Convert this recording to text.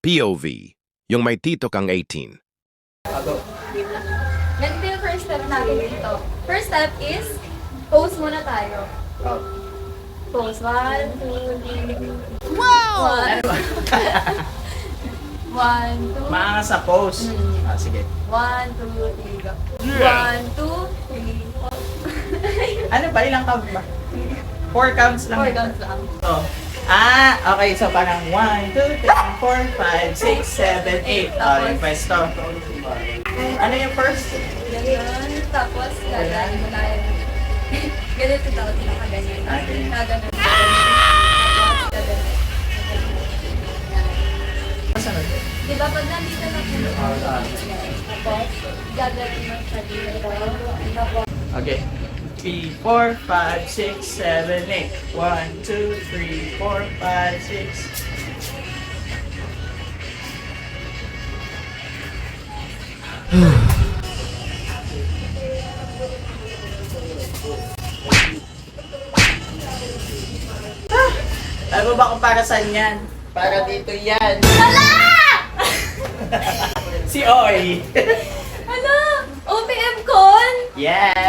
POV, yung may tito kang 18. Ganito yung first step natin dito. First step is, pose muna tayo. Pose. 1, 2, 3. Wow! 1, 2. Maangas sa pose. Sige. 1, 2, 3, go. 1, 2, 3, 4. Ano ba? Ilang count ba? 4 counts lang. 4 counts lang. Oh. Okay. So parang 1, 2, 3, 4, 5, 6, 7, 8. Yung pwesto. Ano yung first? Ganyan. Tapos, gagaling mo tayo. Ganito daw, nakaganyan. Okay. Nakaganyan. Tapos, gagaling. Masunod. Diba pag nandito na po, tapos, gagaling mo sa dito. Tapos, Okay. 3, 4, 5, 6, 7, 8. 1, 2, 3, 4, 5, 6. Alam mo ba kung para saan yan? Para dito yan. Si Oy. ano? OPM con? Yes.